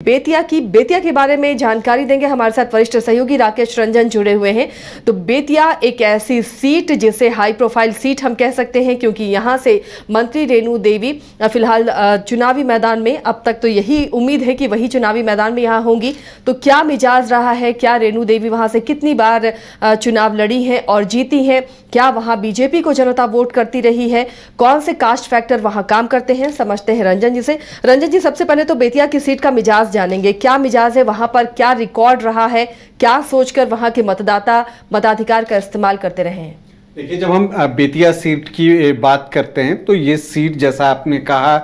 बेतिया के बारे में जानकारी देंगे। हमारे साथ वरिष्ठ सहयोगी राकेश रंजन जुड़े हुए हैं। तो बेतिया एक ऐसी सीट जिसे हाई प्रोफाइल सीट हम कह सकते हैं, क्योंकि यहां से मंत्री रेणु देवी फिलहाल चुनावी मैदान में, अब तक तो यही उम्मीद है कि वही चुनावी मैदान में यहां होंगी। तो क्या मिजाज रहा है, क्या रेणु देवी वहां से कितनी बार चुनाव लड़ी हैं और जीती हैं, क्या वहां बीजेपी को जनता वोट करती रही है, कौन से कास्ट फैक्टर वहां काम करते हैं, समझते हैं रंजन जी से। रंजन जी, सबसे पहले तो बेतिया की सीट का मिजाज जानेंगे। क्या मिजाज है वहां पर, क्या रिकॉर्ड रहा है, क्या सोचकर वहां के मतदाता मताधिकार का इस्तेमाल करते रहे हैं? देखिए, जब हम बेतिया सीट की बात करते हैं तो ये सीट, जैसा आपने कहा,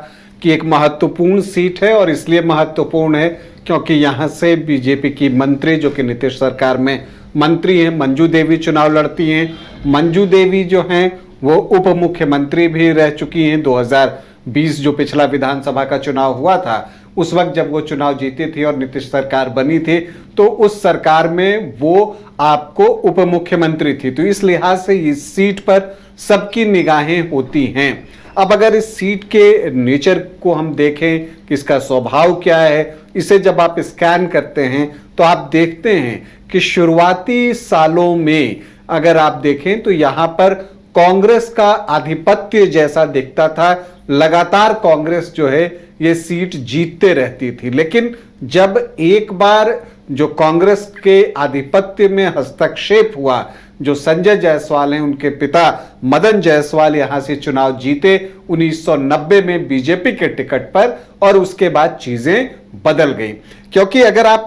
कि एक महत्वपूर्ण सीट है। और इसलिए महत्वपूर्ण है क्योंकि यहाँ से बीजेपी की मंत्री, जो कि नीतीश सरकार में मंत्री हैं, मंजू देवी चुनाव लड़ती हैं। मंजू देवी जो हैं वो उप मुख्यमंत्री भी रह चुकी हैं। 2020 जो पिछला विधानसभा का चुनाव हुआ था, उस वक्त जब वो चुनाव जीती थी और नीतीश सरकार बनी थी, तो उस सरकार में वो आपको उप मुख्यमंत्री थी। तो इस लिहाज से इस सीट पर सबकी निगाहें होती हैं। अब अगर इस सीट के नेचर को हम देखें कि इसका स्वभाव क्या है, इसे जब आप स्कैन करते हैं तो आप देखते हैं कि शुरुआती सालों में अगर आप देखें तो यहाँ पर कांग्रेस का आधिपत्य जैसा दिखता था। लगातार कांग्रेस जो है ये सीट जीतते रहती थी। लेकिन जब एक बार जो कांग्रेस के आधिपत्य में हस्तक्षेप हुआ, जो संजय जायसवाल हैं, उनके पिता मदन जायसवाल यहां से चुनाव जीते 1990 में बीजेपी के टिकट पर, और उसके बाद चीजें बदल गई। क्योंकि अगर आप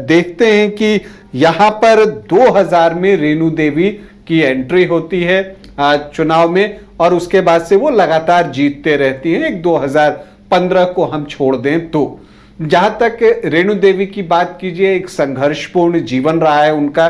देखते हैं कि यहां पर 2000 में रेणु देवी की एंट्री होती है चुनाव में, और उसके बाद से वो लगातार जीतते रहती हैं। एक 2015 को हम छोड़ दें तो, जहां तक रेणु देवी की बात कीजिए, एक संघर्षपूर्ण जीवन रहा है उनका।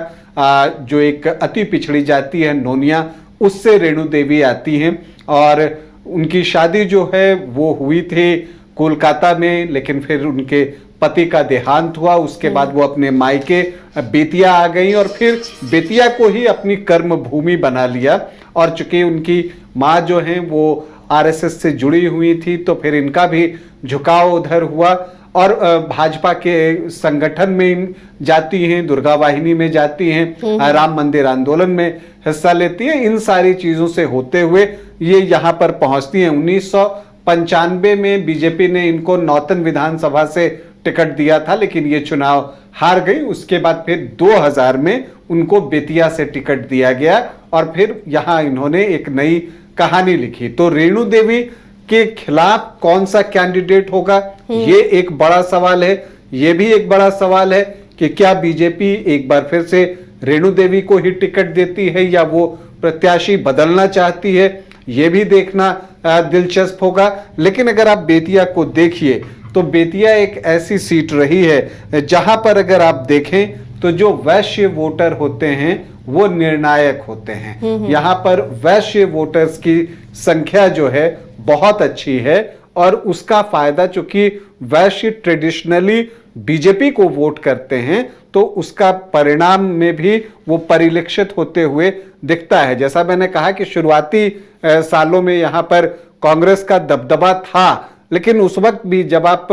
जो एक अति पिछड़ी जाति है नोनिया, उससे रेणु देवी आती हैं, और उनकी शादी जो है वो हुई थी कोलकाता में, लेकिन फिर उनके पति का देहांत हुआ। उसके बाद वो अपने मायके बेतिया आ गई और फिर बेतिया को ही अपनी कर्म भूमि बना लिया। और चूंकि उनकी माँ जो हैं वो आरएसएस से जुड़ी हुई थी, तो फिर इनका भी झुकाव उधर हुआ और भाजपा के संगठन में जाती हैं, दुर्गा वाहिनी में जाती हैं, राम मंदिर आंदोलन में हिस्सा लेती हैं। इन सारी चीजों से होते हुए ये यहाँ पर पहुंचती हैं। 1995 में बीजेपी ने इनको नौतन विधानसभा से टिकट दिया था, लेकिन ये चुनाव हार गई। उसके बाद फिर 2000 में उनको बेतिया से टिकट दिया गया और फिर यहाँ इन्होंने एक नई कहानी लिखी। तो रेणु देवी के खिलाफ कौन सा कैंडिडेट होगा, ये एक बड़ा सवाल है। ये भी एक बड़ा सवाल है कि क्या बीजेपी एक बार फिर से रेणु देवी को ही टिकट देती है या वो प्रत्याशी बदलना चाहती है, ये भी देखना दिलचस्प होगा। लेकिन अगर आप बेतिया को देखिए तो बेतिया एक ऐसी सीट रही है जहां पर अगर आप देखें तो जो वैश्य वोटर होते हैं वो निर्णायक होते हैं। यहाँ पर वैश्य वोटर्स की संख्या जो है बहुत अच्छी है, और उसका फायदा, चूंकि वैश्य ट्रेडिशनली बीजेपी को वोट करते हैं, तो उसका परिणाम में भी वो परिलक्षित होते हुए दिखता है। जैसा मैंने कहा कि शुरुआती सालों में यहाँ पर कांग्रेस का दबदबा था, लेकिन उस वक्त भी जब आप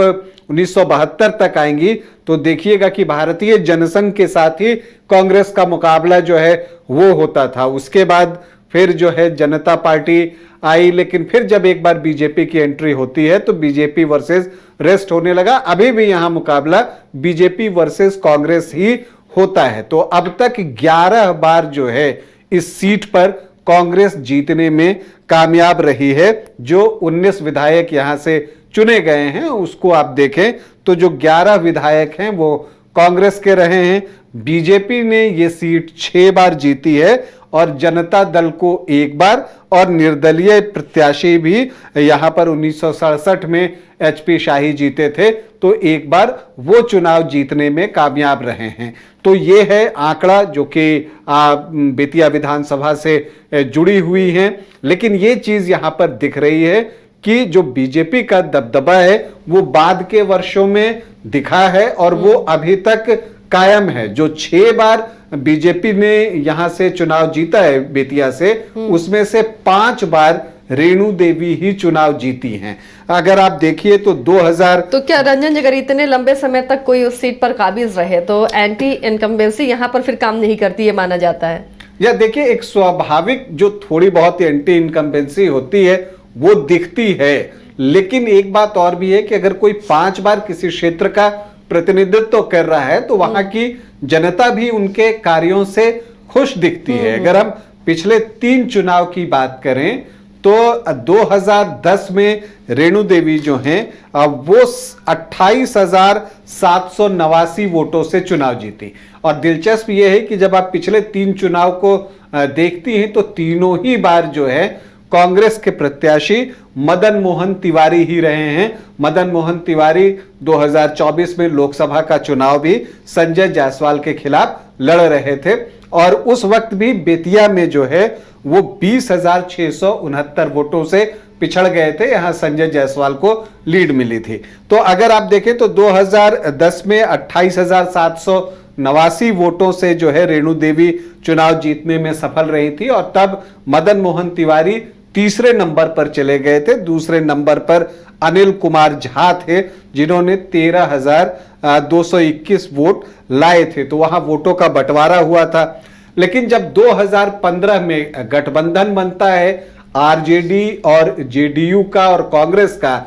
1972 तक आएंगी तो देखिएगा कि भारतीय जनसंघ के साथ ही कांग्रेस का मुकाबला जो है वो होता था। उसके बाद फिर जो है जनता पार्टी आई, लेकिन फिर जब एक बार बीजेपी की एंट्री होती है तो बीजेपी वर्सेस रेस्ट होने लगा। अभी भी यहां मुकाबला बीजेपी वर्सेस कांग्रेस ही होता है। तो अब तक 11 बार जो है इस सीट पर कांग्रेस जीतने में कामयाब रही है। जो 19 विधायक यहां से चुने गए हैं उसको आप देखें तो जो 11 विधायक हैं वो कांग्रेस के रहे हैं। बीजेपी ने ये सीट 6 बार जीती है और जनता दल को 1 बार, और निर्दलीय प्रत्याशी भी यहां पर 1967 में एचपी शाही जीते थे, तो 1 बार वो चुनाव जीतने में कामयाब रहे हैं। तो ये है आंकड़ा जो कि बेतिया विधानसभा से जुड़ी हुई है। लेकिन ये चीज यहां पर दिख रही है कि जो बीजेपी का दबदबा है वो बाद के वर्षों में दिखा है और वो अभी तक कायम है। जो 6 बार बीजेपी ने यहां से चुनाव जीता है बेतिया से, उसमें से 5 बार रेणु देवी ही चुनाव जीती हैं। अगर आप देखिए तो 2000 तो क्या रंजन जी, अगर इतने लंबे समय तक कोई उस सीट पर काबिज रहे तो एंटी इनकम्बेंसी यहाँ पर फिर काम नहीं करती, ये माना जाता है? या देखिए, एक स्वाभाविक जो थोड़ी बहुत एंटी इनकम्बेंसी होती है वो दिखती है, लेकिन एक बात और भी है कि अगर कोई 5 बार किसी क्षेत्र का प्रतिनिधित्व कर रहा है तो वहां की जनता भी उनके कार्यों से खुश दिखती है। अगर हम पिछले 3 चुनाव की बात करें तो 2010 में रेणु देवी जो हैं वो 28,789 वोटों से चुनाव जीती। और दिलचस्प ये है कि जब आप पिछले 3 चुनाव को देखती हैं तो तीनों ही बार जो है कांग्रेस के प्रत्याशी मदन मोहन तिवारी ही रहे हैं। मदन मोहन तिवारी 2024 में लोकसभा का चुनाव भी संजय जायसवाल के खिलाफ लड़ रहे थे और उस वक्त भी बेतिया में जो है वो 20,669 वोटों से पिछड़ गए थे। यहां संजय जायसवाल को लीड मिली थी। तो अगर आप देखें तो 2010 में 28,789 वोटों से जो है रेणु देवी चुनाव जीतने में सफल रही थी और तब मदन मोहन तिवारी तीसरे नंबर पर चले गए थे। दूसरे नंबर पर अनिल कुमार झा थे जिन्होंने 13,221 वोट लाए थे। तो वहां वोटों का बंटवारा हुआ था। लेकिन जब 2015 में गठबंधन बनता है आरजेडी और जेडीयू का और कांग्रेस का,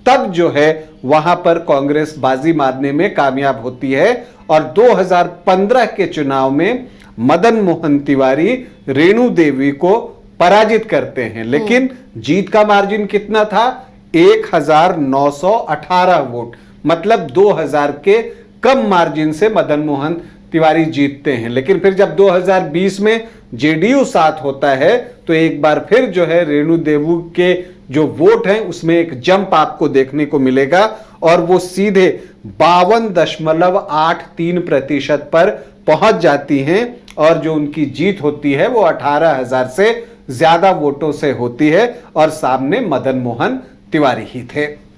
तब जो है वहां पर कांग्रेस बाजी मारने में कामयाब होती है और 2015 के चुनाव में मदन मोहन तिवारी रेणु देवी को पराजित करते हैं। लेकिन जीत का मार्जिन कितना था? 1,918 वोट, मतलब 2,000 के कम मार्जिन से मदन मोहन तिवारी जीतते हैं। लेकिन फिर जब 2020 में जेडीयू साथ होता है तो एक बार फिर जो है रेणु देवी के जो वोट हैं उसमें एक जंप आपको देखने को मिलेगा और वो सीधे 52.83% पर पहुंच जाती हैं और जो उनकी जीत होती है वो 18,000 से ज्यादा वोटों से होती है और सामने मदन मोहन तिवारी ही थे।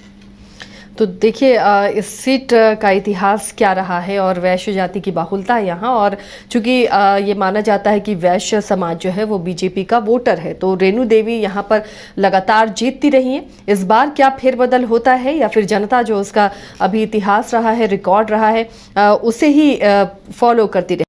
तो देखिए, इस सीट का इतिहास क्या रहा है और वैश्य जाति की बाहुलता है यहाँ, और चूंकि ये माना जाता है कि वैश्य समाज जो है वो बीजेपी का वोटर है, तो रेणु देवी यहाँ पर लगातार जीतती रही है। इस बार क्या फेरबदल होता है या फिर जनता जो उसका अभी इतिहास रहा है, रिकॉर्ड रहा है, उसे ही फॉलो करती रही?